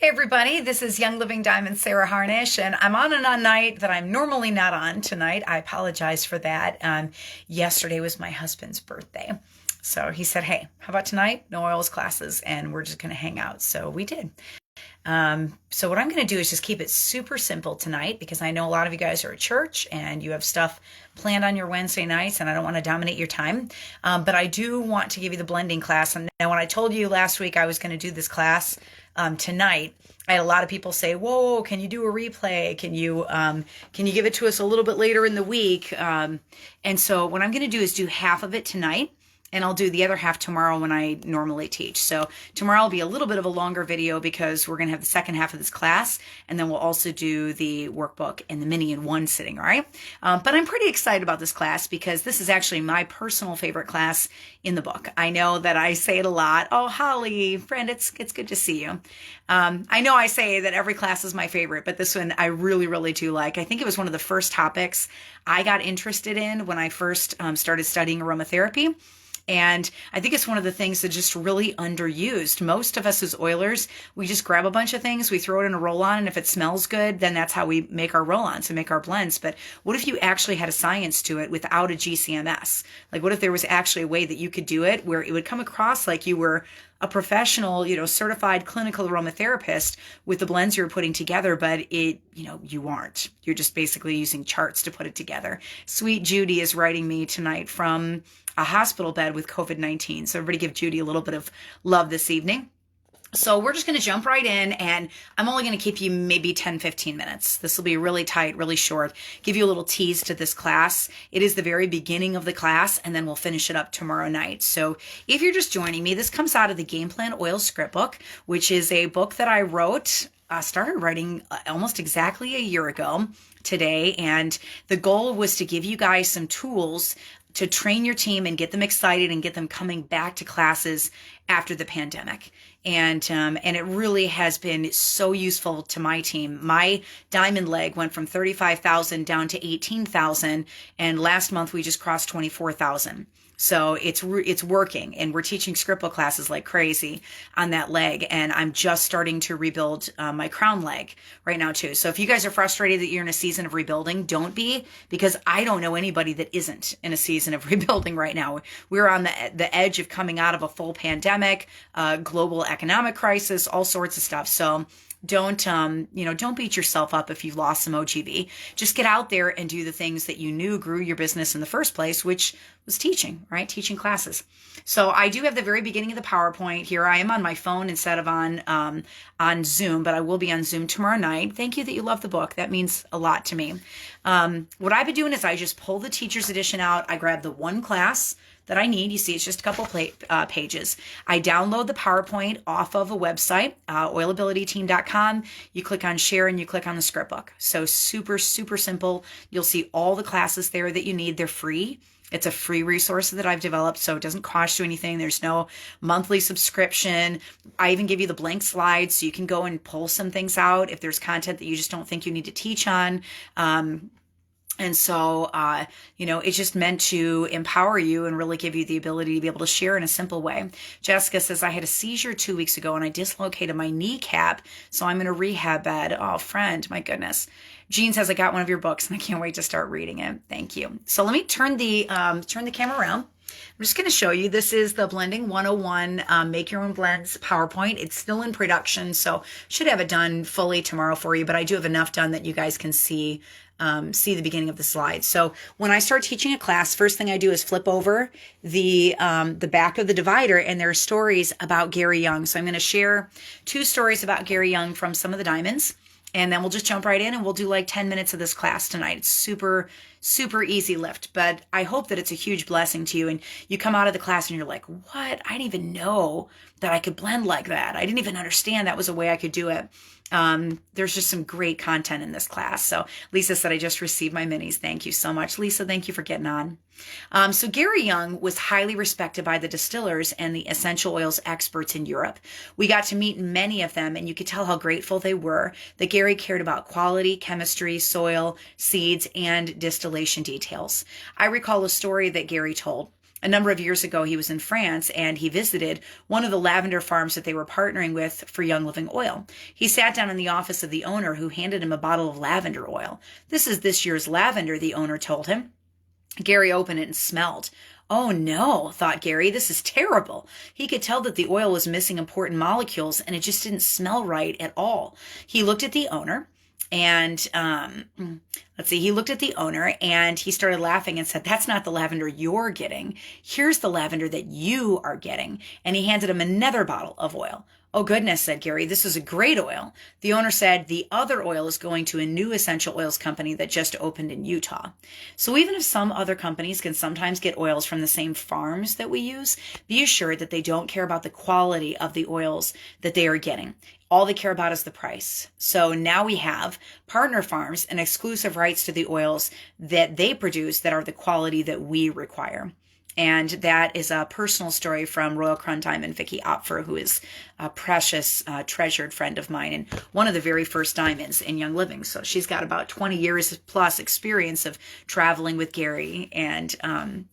Hey everybody, this is Young Living Diamond Sarah Harnish, and I'm on a night that I'm normally not on tonight. I apologize for that. Yesterday was my husband's birthday. So he said, hey, how about tonight? No oils classes, and we're just going to hang out. So we did. So what I'm going to do is just keep it super simple tonight because I know a lot of you guys are at church and you have stuff planned on your Wednesday nights, and I don't want to dominate your time. But I do want to give you the blending class. And now when I told you last week I was going to do this class tonight, I had a lot of people say, whoa, can you do a replay? Can you give it to us a little bit later in the week? And so what I'm going to do is do half of it tonight, and I'll do the other half tomorrow when I normally teach. So tomorrow will be a little bit of a longer video because we're going to have the second half of this class, and then we'll also do the workbook and the mini in one sitting, all right? But I'm pretty excited about this class because this is actually my personal favorite class in the book. I know that I say it a lot. Oh, Holly, friend, it's good to see you. I know I say that every class is my favorite, but this one I really, really do like. I think it was one of the first topics I got interested in when I first started studying aromatherapy. And I think it's one of the things that's just really underused. Most of us as oilers, we just grab a bunch of things, we throw it in a roll-on, and if it smells good, then that's how we make our roll-ons and make our blends. But what if you actually had a science to it without a GCMS? Like, what if there was actually a way that you could do it where it would come across like you were a professional, certified clinical aromatherapist with the blends you're putting together, but you aren't. You're just basically using charts to put it together. Sweet Judy is writing me tonight from a hospital bed with COVID-19. So everybody give Judy a little bit of love this evening. So we're just going to jump right in, and I'm only going to keep you maybe 10, 15 minutes. This will be really tight, really short, give you a little tease to this class. It is the very beginning of the class, and then we'll finish it up tomorrow night. So if you're just joining me, this comes out of the Game Plan Oil Script Book, which is a book that I started writing almost exactly a year ago today. And the goal was to give you guys some tools to train your team and get them excited and get them coming back to classes after the pandemic. And it really has been so useful to my team. My diamond leg went from 35,000 down to 18,000. And last month we just crossed 24,000. So it's working, and we're teaching script book classes like crazy on that leg. And I'm just starting to rebuild my crown leg right now too. So if you guys are frustrated that you're in a season of rebuilding, don't be, because I don't know anybody that isn't in a season of rebuilding right now. We're on the edge of coming out of a full pandemic, global economic crisis, all sorts of stuff. So don't beat yourself up if you've lost some OGV. Just get out there and do the things that you knew grew your business in the first place, which was teaching, right? Teaching classes. So I do have the very beginning of the PowerPoint here. I am on my phone instead of on Zoom, but I will be on Zoom tomorrow night. Thank you that you love the book. That means a lot to me. What I've been doing is I just pull the teacher's edition out. I grab the one class that I need. You see, it's just a couple pages. I download the PowerPoint off of a website, oilabilityteam.com. You click on share and you click on the script book. So super, super simple. You'll see all the classes there that you need. They're free. It's a free resource that I've developed, so it doesn't cost you anything. There's no monthly subscription. I even give you the blank slides so you can go and pull some things out if there's content that you just don't think you need to teach on. And so, it's just meant to empower you and really give you the ability to be able to share in a simple way. Jessica says, I had a seizure 2 weeks ago and I dislocated my kneecap, so I'm in a rehab bed. Oh, friend, my goodness. Jean says, I got one of your books and I can't wait to start reading it. Thank you. So let me turn the camera around. I'm just going to show you. This is the Blending 101 Make Your Own Blends PowerPoint. It's still in production, so should have it done fully tomorrow for you, but I do have enough done that you guys can see the beginning of the slides. So when I start teaching a class, first thing I do is flip over the back of the divider, and there are stories about Gary Young. So I'm going to share 2 stories about Gary Young from some of the diamonds. And then we'll just jump right in and we'll do like 10 minutes of this class tonight. It's super, super easy lift, but I hope that it's a huge blessing to you. And you come out of the class and you're like, what? I didn't even know that I could blend like that. I didn't even understand that was a way I could do it. There's just some great content in this class. So Lisa said, I just received my minis. Thank you so much. Lisa, thank you for getting on. So Gary Young was highly respected by the distillers and the essential oils experts in Europe. We got to meet many of them, and you could tell how grateful they were that Gary cared about quality, chemistry, soil, seeds, and distillation details. I recall a story that Gary told. a number of years ago, he was in France and he visited one of the lavender farms that they were partnering with for Young Living Oil. He sat down in the office of the owner, who handed him a bottle of lavender oil. "This is this year's lavender," the owner told him. Gary opened it and smelled. "Oh no," thought Gary, "this is terrible." He could tell that the oil was missing important molecules and it just didn't smell right at all. He looked at the owner and he looked at the owner and he started laughing and said, "That's not the lavender you're getting. Here's the lavender that you are getting." And he handed him another bottle of oil. "Oh goodness," said Gary, "this is a great oil." The owner said, "The other oil is going to a new essential oils company that just opened in Utah." So even if some other companies can sometimes get oils from the same farms that we use, be assured that they don't care about the quality of the oils that they are getting. All they care about is the price. So now we have partner farms and exclusive rights to the oils that they produce that are the quality that we require. And that is a personal story from Royal Crown Diamond, Vicki Opfer, who is a precious, treasured friend of mine and one of the very first diamonds in Young Living. So she's got about 20 years plus experience of traveling with Gary and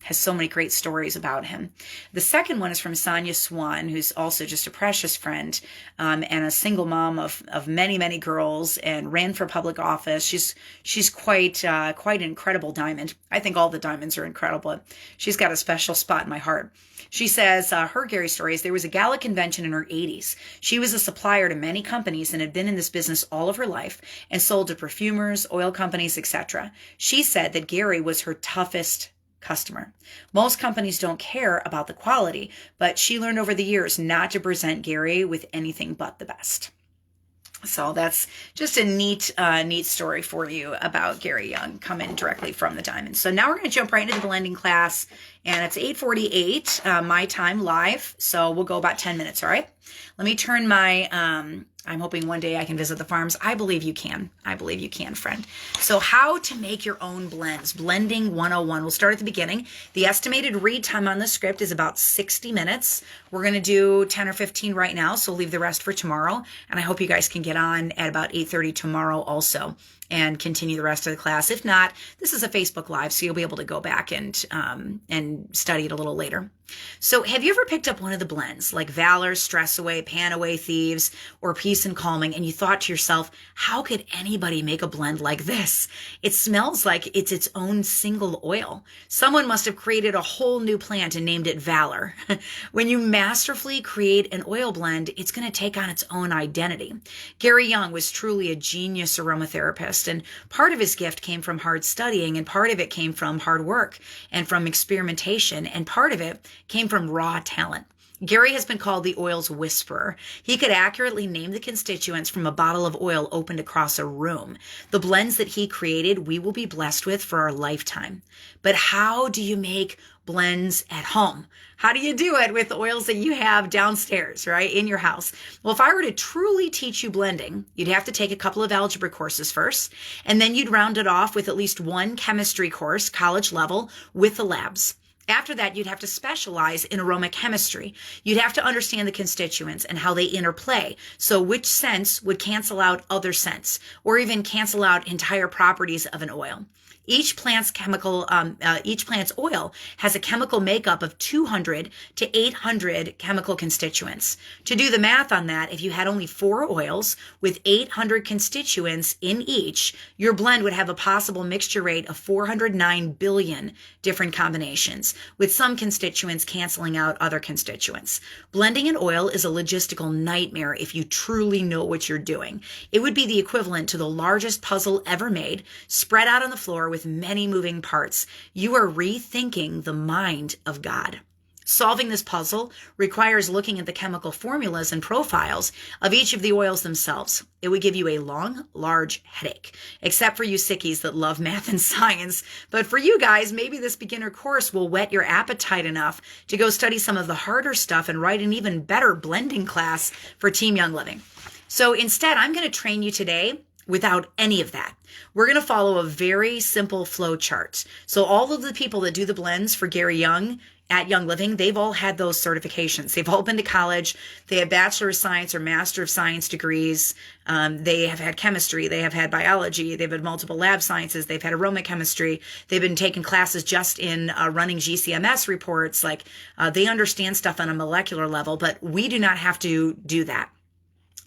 has so many great stories about him. The second one is from Sonia Swan, who's also just a precious friend and a single mom of many, many girls and ran for public office. She's quite an incredible diamond. I think all the diamonds are incredible. She's got a special spot in my heart. She says her Gary story is there was a gala convention in her 80s. She was a supplier to many companies and had been in this business all of her life and sold to perfumers, oil companies, etc. She said that Gary was her toughest customer. Most companies don't care about the quality, but she learned over the years not to present Gary with anything but the best. So that's just a neat story for you about Gary Young coming directly from the diamond. So now we're going to jump right into the blending class, and it's 8:48 my time live. So we'll go about 10 minutes. All right. Let me turn my, I'm hoping one day I can visit the farms. I believe you can. I believe you can, friend. So how to make your own blends. Blending 101. We'll start at the beginning. The estimated read time on the script is about 60 minutes. We're going to do 10 or 15 right now, so we'll leave the rest for tomorrow. And I hope you guys can get on at about 8:30 tomorrow also and continue the rest of the class. If not, this is a Facebook Live, so you'll be able to go back and study it a little later. So have you ever picked up one of the blends like Valor, Stress Away, Pan Away Thieves, or Peace and Calming, and you thought to yourself, how could anybody make a blend like this? It smells like it's its own single oil. Someone must have created a whole new plant and named it Valor. When you masterfully create an oil blend, it's going to take on its own identity. Gary Young was truly a genius aromatherapist, and part of his gift came from hard studying, and part of it came from hard work and from experimentation, and part of it came from raw talent. Gary has been called the oil's whisperer. He could accurately name the constituents from a bottle of oil opened across a room. The blends that he created, we will be blessed with for our lifetime. But how do you make blends at home? How do you do it with the oils that you have downstairs, right, in your house? Well, if I were to truly teach you blending, you'd have to take a couple of algebra courses first, and then you'd round it off with at least one chemistry course, college level, with the labs. After that, you'd have to specialize in aromachemisry. You'd have to understand the constituents and how they interplay. So which scents would cancel out other scents or even cancel out entire properties of an oil. Each plant's oil has a chemical makeup of 200 to 800 chemical constituents. To do the math on that, if you had only 4 oils with 800 constituents in each, your blend would have a possible mixture rate of 409 billion different combinations, with some constituents canceling out other constituents. Blending an oil is a logistical nightmare if you truly know what you're doing. It would be the equivalent to the largest puzzle ever made, spread out on the floor with many moving parts. You are rethinking the mind of God. Solving this puzzle requires looking at the chemical formulas and profiles of each of the oils themselves. It would give you a long, large headache, except for you sickies that love math and science. But for you guys, maybe this beginner course will whet your appetite enough to go study some of the harder stuff and write an even better blending class for Team Young Living. So instead, I'm going to train you today without any of that. We're going to follow a very simple flow chart. So all of the people that do the blends for Gary Young at Young Living, they've all had those certifications. They've all been to college. They have Bachelor of Science or Master of Science degrees. They have had chemistry. They have had biology. They've had multiple lab sciences. They've had aroma chemistry. They've been taking classes just in running GCMS reports. Like they understand stuff on a molecular level, but we do not have to do that.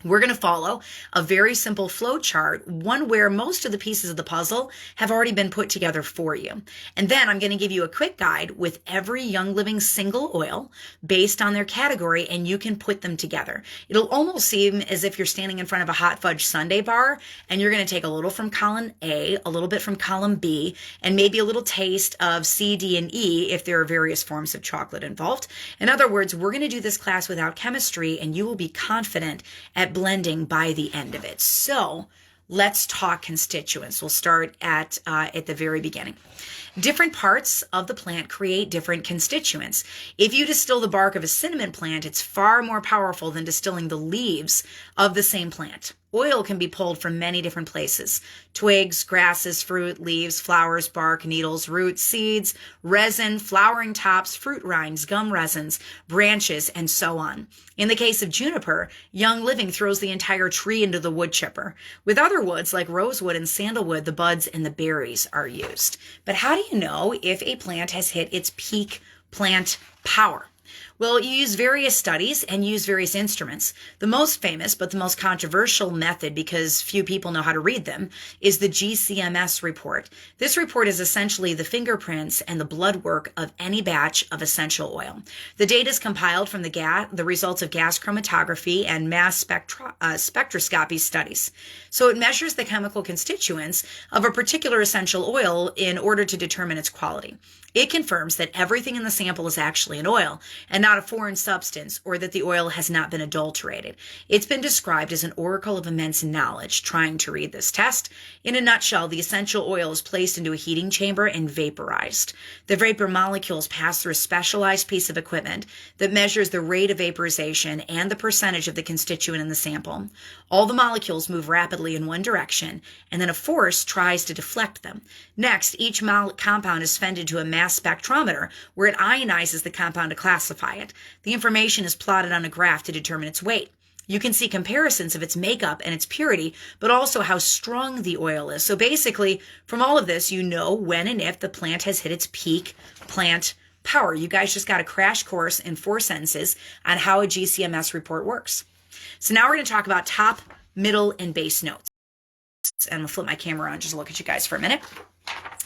We're going to follow a very simple flow chart, one where most of the pieces of the puzzle have already been put together for you. And then I'm going to give you a quick guide with every Young Living single oil based on their category, and you can put them together. It'll almost seem as if you're standing in front of a hot fudge sundae bar, and you're going to take a little from column A, a little bit from column B, and maybe a little taste of C, D, and E if there are various forms of chocolate involved. In other words, we're going to do this class without chemistry, and you will be confident at blending by the end of it. So let's talk constituents. We'll start at the very beginning. Different parts of the plant create different constituents. If you distill the bark of a cinnamon plant, it's far more powerful than distilling the leaves of the same plant. Oil can be pulled from many different places: twigs, grasses, fruit, leaves, flowers, bark, needles, roots, seeds, resin, flowering tops, fruit rinds, gum resins, branches, and so on. In the case of juniper, Young Living throws the entire tree into the wood chipper. With other woods like rosewood and sandalwood, the buds and the berries are used. But how do you know if a plant has hit its peak plant power? Well, you use various studies and use various instruments. The most famous, but the most controversial method, because few people know how to read them, is the GCMS report. This report is essentially the fingerprints and the blood work of any batch of essential oil. The data is compiled from the results of gas chromatography and mass spectroscopy studies. So it measures the chemical constituents of a particular essential oil in order to determine its quality. It confirms that everything in the sample is actually an oil and not a foreign substance, or that the oil has not been adulterated. It's been described as an oracle of immense knowledge trying to read this test. In a nutshell, the essential oil is placed into a heating chamber and vaporized. The vapor molecules pass through a specialized piece of equipment that measures the rate of vaporization and the percentage of the constituent in the sample. All the molecules move rapidly in one direction, and then a force tries to deflect them. Next, each compound is fed into a mass spectrometer where it ionizes the compound to classify it. The information is plotted on a graph to determine its weight. You can see comparisons of its makeup and its purity, but also how strong the oil is. So basically, from all of this, you know when and if the plant has hit its peak plant power. You guys just got a crash course in 4 sentences on how a GCMS report works. So now we're going to talk about top, middle, and base notes. And I'm going to flip my camera on just to look at you guys for a minute.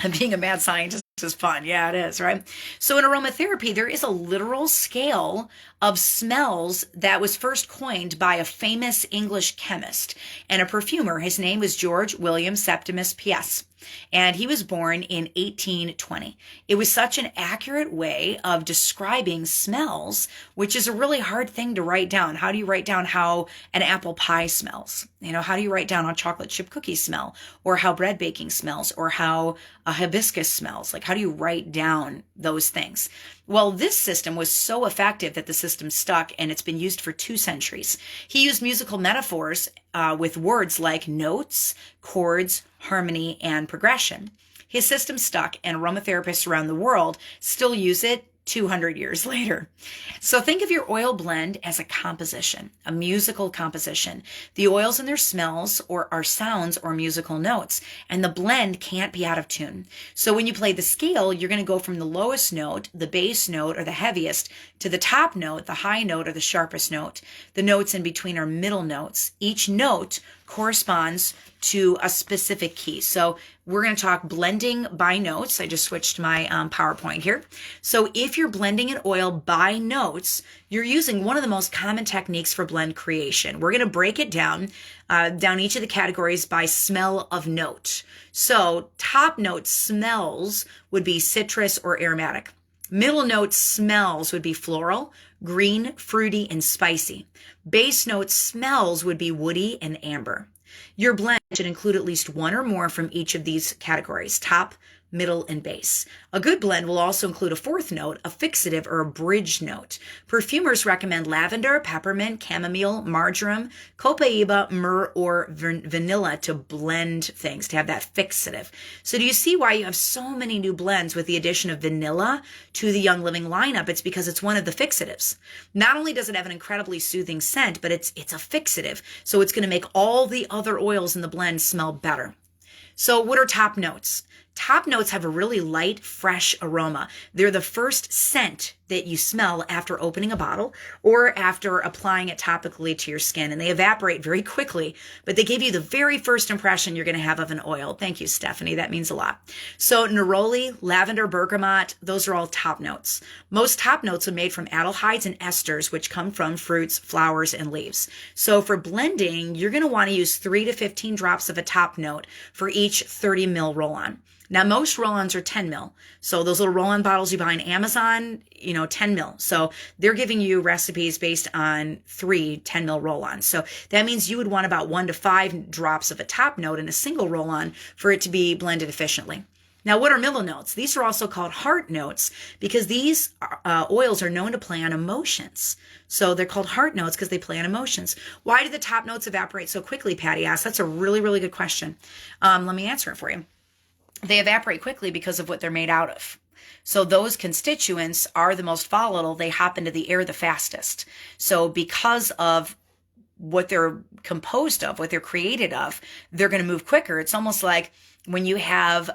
And being a mad scientist is fun. Yeah, it is, right? So in aromatherapy, there is a literal scale of smells that was first coined by a famous English chemist and a perfumer. His name was George William Septimus P.S., and he was born in 1820. It was such an accurate way of describing smells, which is a really hard thing to write down. How do you write down how an apple pie smells? How do you write down how chocolate chip cookies smell, or how bread baking smells, or how a hibiscus smells? Like, how do you write down those things? Well, this system was so effective that the system stuck, and it's been used for 2 centuries. He used musical metaphors with words like notes, chords, harmony, and progression. His system stuck, and aromatherapists around the world still use it 200 years later. So think of your oil blend as a composition, a musical composition. The oils and their smells are sounds or musical notes, and the blend can't be out of tune. So when you play the scale, you're going to go from the lowest note, the bass note, or the heaviest, to the top note, the high note, or the sharpest note. The notes in between are middle notes. Each note corresponds to a specific key. So we're going to talk blending by notes. I just switched my PowerPoint here. So if you're blending an oil by notes, you're using one of the most common techniques for blend creation. We're going to break it down each of the categories by smell of note. So top note smells would be citrus or aromatic. Middle note smells would be floral, green, fruity, and spicy. Base note smells would be woody and amber. Your blend should include at least one or more from each of these categories: top, middle, and base. A good blend will also include a fourth note, a fixative or a bridge note. Perfumers recommend lavender, peppermint, chamomile, marjoram, copaiba, myrrh, or vanilla to blend things, to have that fixative. So do you see why you have so many new blends with the addition of vanilla to the Young Living lineup? It's because it's one of the fixatives. Not only does it have an incredibly soothing scent, but it's a fixative. So it's going to make all the other oils in the blend smell better. So what are top notes? Top notes have a really light, fresh aroma. They're the first scent that you smell after opening a bottle or after applying it topically to your skin. And they evaporate very quickly, but they give you the very first impression you're going to have of an oil. Thank you, Stephanie. That means a lot. So neroli, lavender, bergamot, those are all top notes. Most top notes are made from aldehydes and esters, which come from fruits, flowers, and leaves. So for blending, you're going to want to use 3 to 15 drops of a top note for each 30 ml roll-on. Now, most roll-ons are 10 mil. So those little roll-on bottles you buy on Amazon, 10 mil. So they're giving you recipes based on 3 10 mil roll-ons. So that means you would want about 1 to 5 drops of a top note in a single roll-on for it to be blended efficiently. Now, what are middle notes? These are also called heart notes because these oils are known to play on emotions. So they're called heart notes because they play on emotions. Why do the top notes evaporate so quickly, Patty asked? That's a really, really good question. Let me answer it for you. They evaporate quickly because of what they're made out of. So those constituents are the most volatile. They hop into the air the fastest. So because of what they're composed of, what they're created of, they're going to move quicker. It's almost like when you have,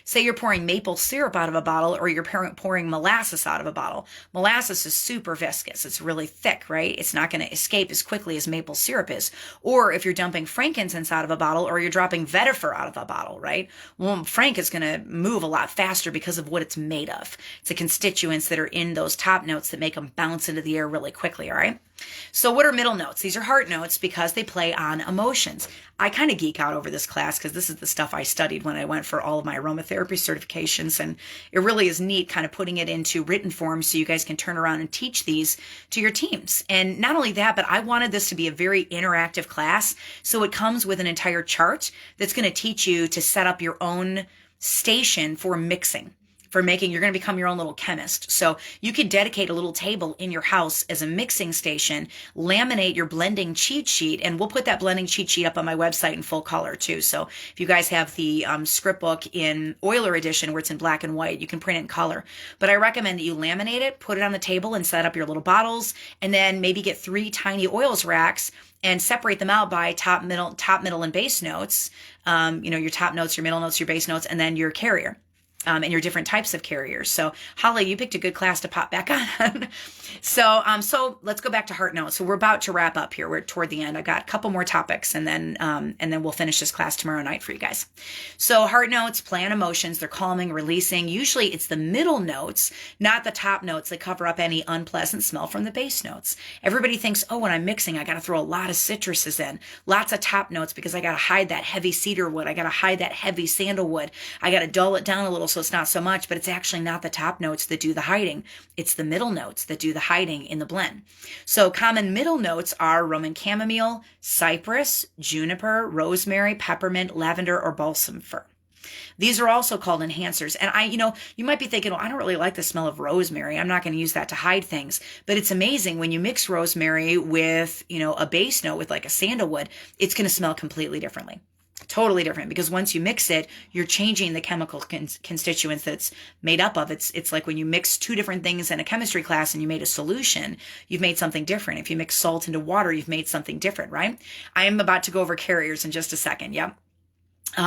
say you're pouring maple syrup out of a bottle or you're pouring molasses out of a bottle. Molasses is super viscous. It's really thick, right? It's not going to escape as quickly as maple syrup is. Or if you're dumping frankincense out of a bottle or you're dropping vetiver out of a bottle, right? Well, frank is going to move a lot faster because of what it's made of. It's the constituents that are in those top notes that make them bounce into the air really quickly, all right? So what are middle notes? These are heart notes because they play on emotions. I kind of geek out over this class because this is the stuff I studied when I went for all of my aromatherapy certifications. And it really is neat kind of putting it into written form so you guys can turn around and teach these to your teams. And not only that, but I wanted this to be a very interactive class. So it comes with an entire chart that's going to teach you to set up your own station for mixing. For making, you're going to become your own little chemist. So you could dedicate a little table in your house as a mixing station, laminate your blending cheat sheet, and we'll put that blending cheat sheet up on my website in full color too. So if you guys have the script book in Euler edition where it's in black and white, you can print it in color. But I recommend that you laminate it, put it on the table and set up your little bottles, and then maybe get 3 tiny oils racks and separate them out by top, middle, and base notes. Your top notes, your middle notes, your base notes, and then your carrier. And your different types of carriers. So Holly, you picked a good class to pop back on. So let's go back to heart notes. So we're about to wrap up here. We're toward the end. I got a couple more topics and then we'll finish this class tomorrow night for you guys. So heart notes play on emotions. They're calming, releasing. Usually it's the middle notes, not the top notes that cover up any unpleasant smell from the base notes. Everybody thinks, oh, when I'm mixing, I got to throw a lot of citruses in, lots of top notes because I got to hide that heavy cedar wood. I got to hide that heavy sandalwood. I got to dull it down a little so it's not so much, but it's actually not the top notes that do the hiding. It's the middle notes that do the hiding in the blend. So common middle notes are Roman chamomile, cypress, juniper, rosemary, peppermint, lavender, or balsam fir. These are also called enhancers. And you might be thinking, well, I don't really like the smell of rosemary. I'm not going to use that to hide things. But it's amazing when you mix rosemary with, a base note with like a sandalwood, it's going to smell completely differently. Totally different because once you mix it, you're changing the chemical constituents that it's made up of. It's like when you mix 2 different things in a chemistry class and you made a solution, you've made something different. If you mix salt into water, you've made something different, right? I am about to go over carriers in just a second. Yeah.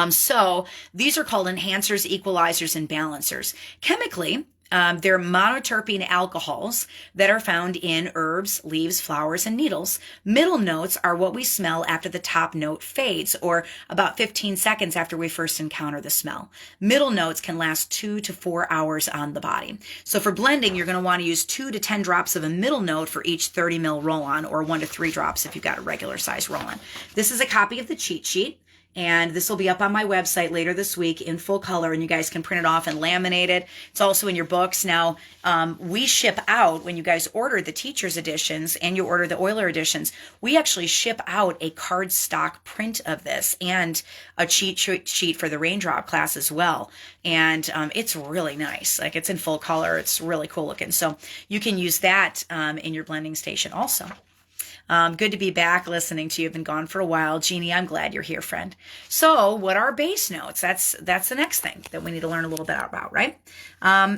So these are called enhancers, equalizers, and balancers. Chemically, they're monoterpene alcohols that are found in herbs, leaves, flowers, and needles. Middle notes are what we smell after the top note fades, or about 15 seconds after we first encounter the smell. Middle notes can last 2 to 4 hours on the body. So for blending, you're going to want to use 2 to 10 drops of a middle note for each 30 ml roll-on, or 1 to 3 drops if you've got a regular size roll-on. This is a copy of the cheat sheet. And this will be up on my website later this week in full color, and you guys can print it off and laminate it. It's also in your books. Now, we ship out, when you guys order the teacher's editions and you order the Oiler editions, we actually ship out a cardstock print of this and a cheat sheet for the Raindrop class as well. And it's really nice. Like, it's in full color. It's really cool looking. So you can use that in your blending station also. Good to be back listening to you. I've been gone for a while. Jeannie, I'm glad you're here, friend. So what are base notes? That's the next thing that we need to learn a little bit about, right?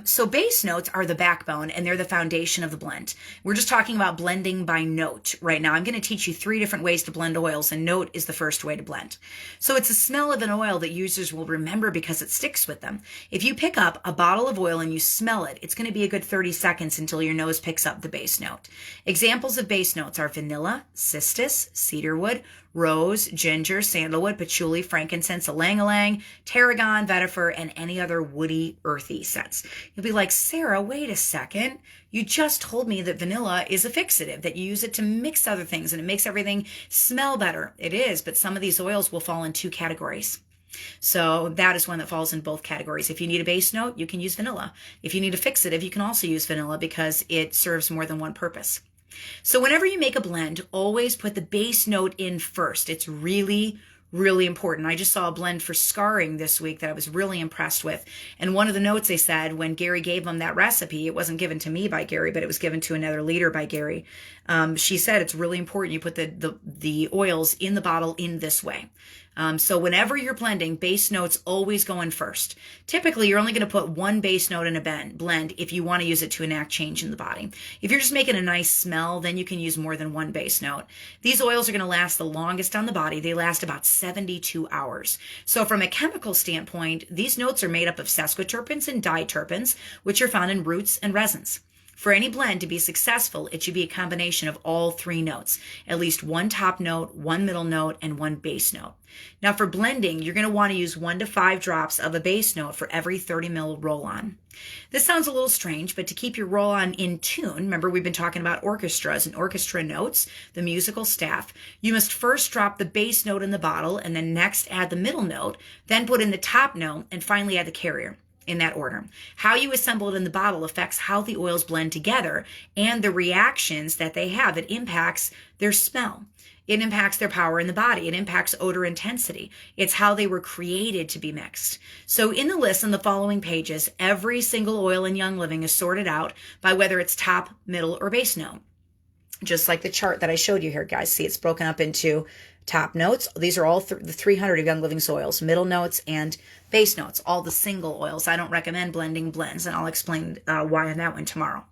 So base notes are the backbone, and they're the foundation of the blend. We're just talking about blending by note right now. I'm going to teach you 3 different ways to blend oils, and note is the first way to blend. So it's a smell of an oil that users will remember because it sticks with them. If you pick up a bottle of oil and you smell it, it's going to be a good 30 seconds until your nose picks up the base note. Examples of base notes are vanilla, cistus, cedarwood, rose, ginger, sandalwood, patchouli, frankincense, ylang-ylang, tarragon, vetiver, and any other woody, earthy scents. You'll be like, Sarah, wait a second. You just told me that vanilla is a fixative, that you use it to mix other things and it makes everything smell better. It is, but some of these oils will fall in 2 categories. So that is one that falls in both categories. If you need a base note, you can use vanilla. If you need a fixative, you can also use vanilla because it serves more than one purpose. So whenever you make a blend, always put the base note in first. It's really, really important. I just saw a blend for scarring this week that I was really impressed with. And one of the notes they said when Gary gave them that recipe, it wasn't given to me by Gary, but it was given to another leader by Gary. She said it's really important you put the oils in the bottle in this way. So whenever you're blending, base notes always go in first. Typically, you're only going to put 1 base note in a blend if you want to use it to enact change in the body. If you're just making a nice smell, then you can use more than 1 base note. These oils are going to last the longest on the body. They last about 72 hours. So from a chemical standpoint, these notes are made up of sesquiterpenes and diterpenes, which are found in roots and resins. For any blend to be successful, it should be a combination of all 3 notes, at least 1 top note, 1 middle note, and 1 base note. Now for blending, you're going to want to use 1 to 5 drops of a base note for every 30 ml roll-on. This sounds a little strange, but to keep your roll-on in tune, remember we've been talking about orchestras and orchestra notes, the musical staff, you must first drop the base note in the bottle and then next add the middle note, then put in the top note, and finally add the carrier. In that order. How you assemble it in the bottle affects how the oils blend together and the reactions that they have. It impacts their smell. It impacts their power in the body. It impacts odor intensity. It's how they were created to be mixed. So in the list on the following pages, every single oil in Young Living is sorted out by whether it's top, middle, or base note. Just like the chart that I showed you here, guys. See, it's broken up into top notes. These are all the 300 of Young Living's oils, middle notes and base notes, all the single oils. I don't recommend blending blends, and I'll explain why on that one tomorrow.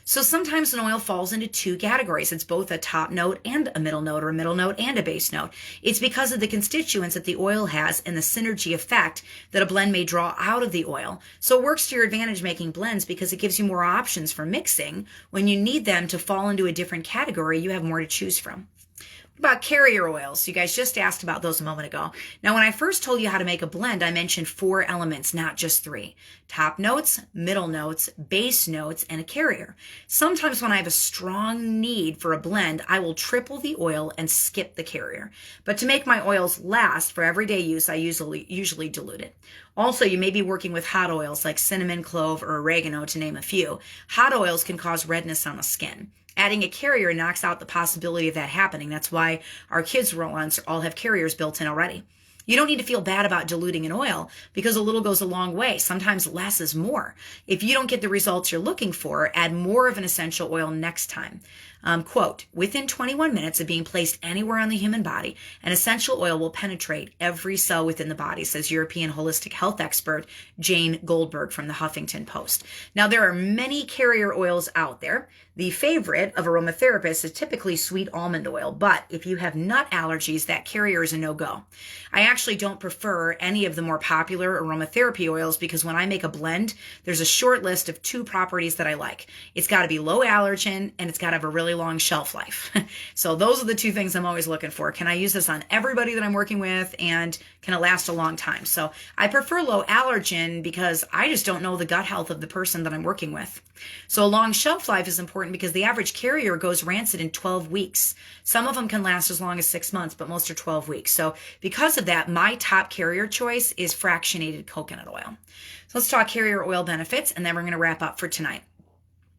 So sometimes an oil falls into 2 categories. It's both a top note and a middle note, or a middle note and a base note. It's because of the constituents that the oil has and the synergy effect that a blend may draw out of the oil. So it works to your advantage making blends because it gives you more options for mixing. When you need them to fall into a different category, you have more to choose from. What about carrier oils? You guys just asked about those a moment ago. Now, when I first told you how to make a blend, I mentioned 4 elements, not just 3. Top notes, middle notes, base notes, and a carrier. Sometimes when I have a strong need for a blend, I will triple the oil and skip the carrier. But to make my oils last for everyday use, I usually dilute it. Also, you may be working with hot oils like cinnamon, clove, or oregano, to name a few. Hot oils can cause redness on the skin. Adding a carrier knocks out the possibility of that happening. That's why our kids' roll-ons all have carriers built in already. You don't need to feel bad about diluting an oil because a little goes a long way. Sometimes less is more. If you don't get the results you're looking for, add more of an essential oil next time. Quote, within 21 minutes of being placed anywhere on the human body, an essential oil will penetrate every cell within the body, says European holistic health expert Jane Goldberg from the Huffington Post. Now, there are many carrier oils out there. The favorite of aromatherapists is typically sweet almond oil, but if you have nut allergies, that carrier is a no-go. I actually don't prefer any of the more popular aromatherapy oils because when I make a blend, there's a short list of 2 properties that I like. It's got to be low allergen and it's got to have a really long shelf life. So those are the two things I'm always looking for. Can I use this on everybody that I'm working with, and can it last a long time? So I prefer low allergen because I just don't know the gut health of the person that I'm working with. So a long shelf life is important because the average carrier goes rancid in 12 weeks. Some of them can last as long as 6 months, but most are 12 weeks. So because of that, my top carrier choice is fractionated coconut oil. So let's talk carrier oil benefits, and then we're going to wrap up for tonight.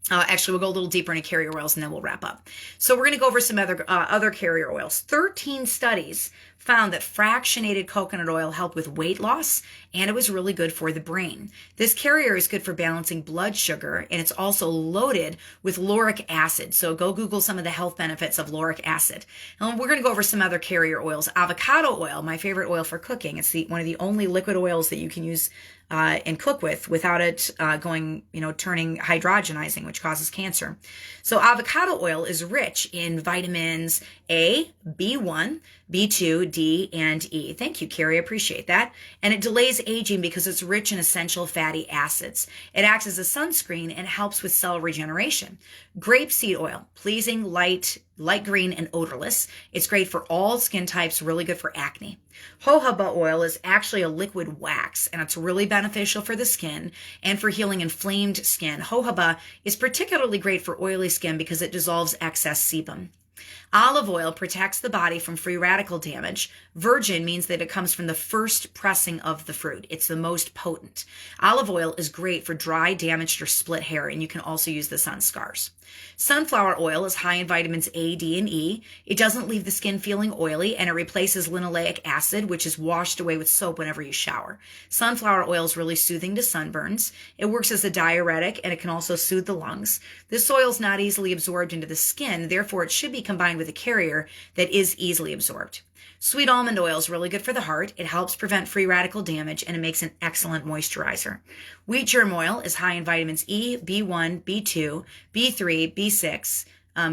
Actually, we'll go a little deeper into carrier oils and then we'll wrap up. So we're going to go over some other carrier oils. 13 studies found that fractionated coconut oil helped with weight loss, and it was really good for the brain. This carrier is good for balancing blood sugar, and it's also loaded with lauric acid. So go Google some of the health benefits of lauric acid. And we're going to go over some other carrier oils. Avocado oil, my favorite oil for cooking. It's one of the only liquid oils that you can use and cook without it turning hydrogenizing, which causes cancer. So avocado oil is rich in vitamins A, B1, B2, D, and E. Thank you, Carrie. I appreciate that. And it delays aging because it's rich in essential fatty acids. It acts as a sunscreen and helps with cell regeneration. Grapeseed oil, pleasing, light green, and odorless. It's great for all skin types, really good for acne. Jojoba oil is actually a liquid wax, and it's really beneficial for the skin and for healing inflamed skin. Jojoba is particularly great for oily skin because it dissolves excess sebum. Olive oil protects the body from free radical damage. Virgin means that it comes from the first pressing of the fruit. It's the most potent. Olive oil is great for dry, damaged, or split hair, and you can also use this on scars. Sunflower oil is high in vitamins A, D, and E. It doesn't leave the skin feeling oily, and it replaces linoleic acid, which is washed away with soap whenever you shower. Sunflower oil is really soothing to sunburns. It works as a diuretic, and it can also soothe the lungs. This oil is not easily absorbed into the skin, therefore it should be combined with a carrier that is easily absorbed. Sweet almond oil is really good for the heart. It helps prevent free radical damage, and it makes an excellent moisturizer. Wheat germ oil is high in vitamins E, B1, B2, B3, B6,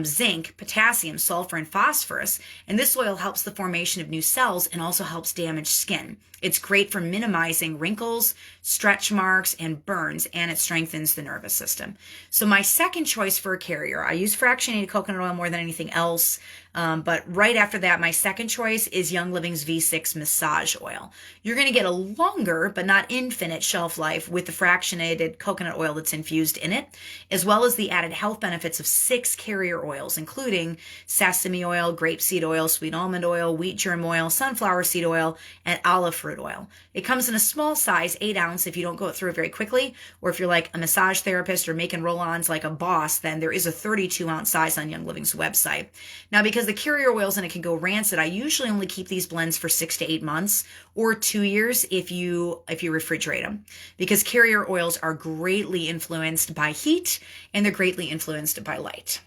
zinc, potassium, sulfur, and phosphorus. And this oil helps the formation of new cells and also helps damaged skin. It's great for minimizing wrinkles, stretch marks, and burns, and it strengthens the nervous system. So my second choice for a carrier, I use fractionated coconut oil more than anything else. But right after that, my second choice is Young Living's V6 massage oil. You're going to get a longer, but not infinite shelf life with the fractionated coconut oil that's infused in it, as well as the added health benefits of 6 carrier oils, including sesame oil, grapeseed oil, sweet almond oil, wheat germ oil, sunflower seed oil, and olive fruit oil. It comes in a small size, 8 ounce, if you don't go through it very quickly, or if you're like a massage therapist or making roll-ons like a boss, then there is a 32 ounce size on Young Living's website. Now, because the carrier oils in it can go rancid, I usually only keep these blends for 6 to 8 months or 2 years if you refrigerate them, because carrier oils are greatly influenced by heat and they're greatly influenced by light.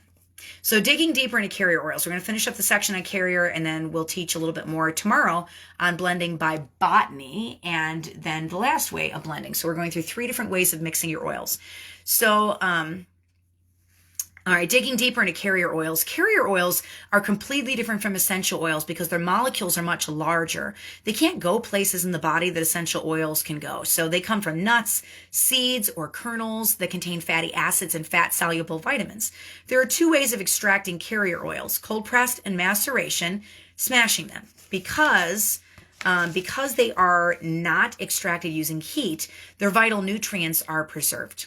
So digging deeper into carrier oils, we're going to finish up the section on carrier, and then we'll teach a little bit more tomorrow on blending by botany and then the last way of blending. So we're going through 3 different ways of mixing your oils. So, all right, digging deeper into carrier oils. Carrier oils are completely different from essential oils because their molecules are much larger. They can't go places in the body that essential oils can go. So they come from nuts, seeds, or kernels that contain fatty acids and fat-soluble vitamins. There are 2 ways of extracting carrier oils: cold pressed and maceration, smashing them. Because they are not extracted using heat, their vital nutrients are preserved.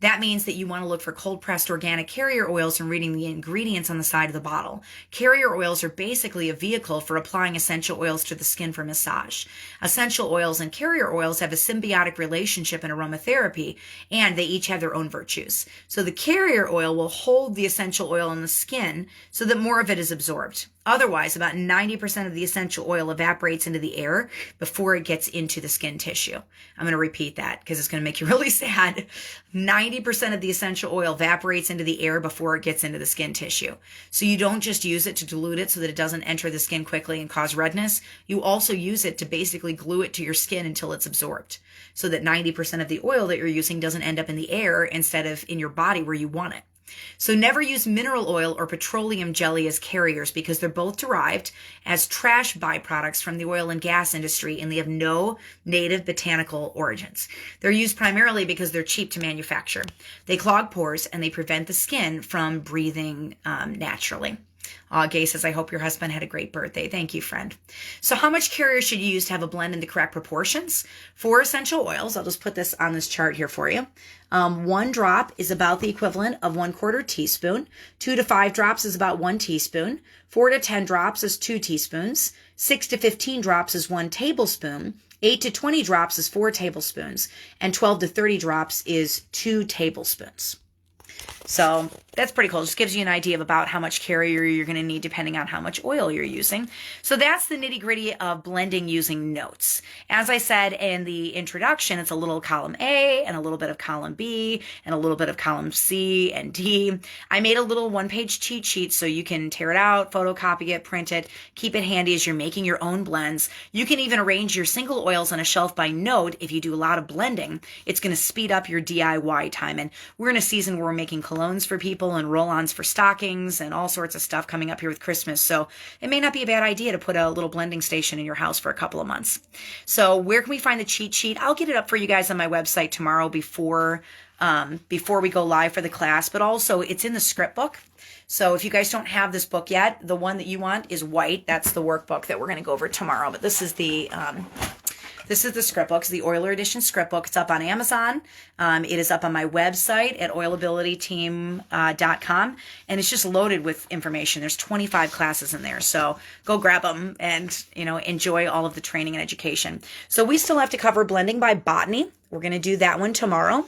That means that you want to look for cold-pressed organic carrier oils and reading the ingredients on the side of the bottle. Carrier oils are basically a vehicle for applying essential oils to the skin for massage. Essential oils and carrier oils have a symbiotic relationship in aromatherapy, and they each have their own virtues. So the carrier oil will hold the essential oil in the skin so that more of it is absorbed. Otherwise, about 90% of the essential oil evaporates into the air before it gets into the skin tissue. I'm going to repeat that because it's going to make you really sad. 90% of the essential oil evaporates into the air before it gets into the skin tissue. So you don't just use it to dilute it so that it doesn't enter the skin quickly and cause redness. You also use it to basically glue it to your skin until it's absorbed, so that 90% of the oil that you're using doesn't end up in the air instead of in your body where you want it. So never use mineral oil or petroleum jelly as carriers because they're both derived as trash byproducts from the oil and gas industry, and they have no native botanical origins. They're used primarily because they're cheap to manufacture. They clog pores and they prevent the skin from breathing naturally. Gay says, I hope your husband had a great birthday. Thank you, friend. So how much carrier should you use to have a blend in the correct proportions? For essential oils, I'll just put this on this chart here for you. 1 drop is about the equivalent of 1/4 teaspoon. 2 to 5 drops is about 1 teaspoon. 4 to 10 drops is 2 teaspoons. 6 to 15 drops is 1 tablespoon. 8 to 20 drops is 4 tablespoons. And 12 to 30 drops is 2 tablespoons. So that's pretty cool. Just gives you an idea of about how much carrier you're going to need depending on how much oil you're using. So that's the nitty gritty of blending using notes. As I said in the introduction, it's a little column A and a little bit of column B and a little bit of column C and D. I made a little 1-page cheat sheet so you can tear it out, photocopy it, print it, keep it handy as you're making your own blends. You can even arrange your single oils on a shelf by note. If you do a lot of blending, it's going to speed up your DIY time. And we're in a season where we're making colognes for people and roll-ons for stockings and all sorts of stuff coming up here with Christmas. So it may not be a bad idea to put a little blending station in your house for a couple of months. So where can we find the cheat sheet? I'll get it up for you guys on my website tomorrow before we go live for the class, but also it's in the script book. So if you guys don't have this book yet, the one that you want is white. That's the workbook that we're going to go over tomorrow. But this is the script book, the Oiler Edition script book. It's up on Amazon. It is up on my website at oilabilityteam.com. And it's just loaded with information. There's 25 classes in there. So go grab them and, enjoy all of the training and education. So we still have to cover blending by botany. We're going to do that one tomorrow.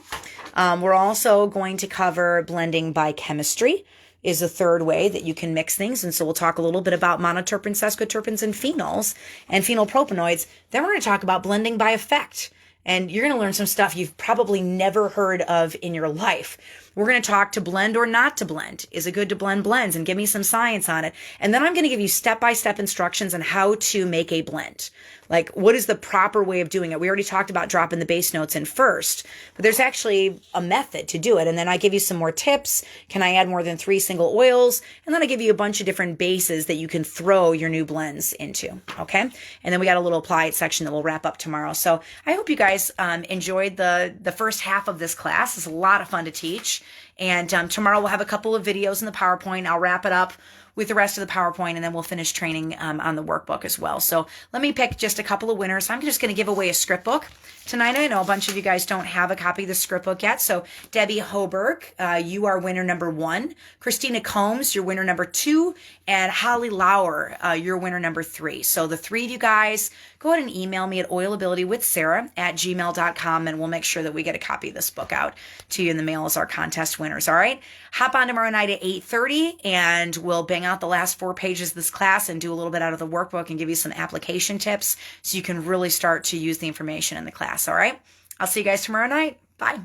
We're also going to cover blending by chemistry. Is a third way that you can mix things. And so we'll talk a little bit about monoterpenes, sesquiterpenes, and phenols and phenylpropanoids. Then we're going to talk about blending by effect. And you're going to learn some stuff you've probably never heard of in your life. We're going to talk to blend or not to blend. Is it good to blend blends? And give me some science on it. And then I'm going to give you step-by-step instructions on how to make a blend. Like, what is the proper way of doing it? We already talked about dropping the base notes in first, but there's actually a method to do it. And then I give you some more tips. Can I add more than 3 single oils? And then I give you a bunch of different bases that you can throw your new blends into. Okay. And then we got a little apply it section that we'll wrap up tomorrow. So I hope you guys enjoyed the first half of this class. It's a lot of fun to teach. And tomorrow we'll have a couple of videos in the PowerPoint. I'll wrap it up with the rest of the PowerPoint, and then we'll finish training on the workbook as well. So let me pick just a couple of winners. I'm just going to give away a script book tonight. I know a bunch of you guys don't have a copy of the script book yet. So Debbie Hoberg, you are winner number 1. Christina Combs, you're winner number 2. And Holly Lauer, you're winner number 3. So the 3 of you guys, go ahead and email me at oilabilitywithsarah@gmail.com, and we'll make sure that we get a copy of this book out to you in the mail as our contest winners. All right. Hop on tomorrow night at 8:30, and we'll bang out the last 4 pages of this class and do a little bit out of the workbook and give you some application tips so you can really start to use the information in the class. All right. I'll see you guys tomorrow night. Bye.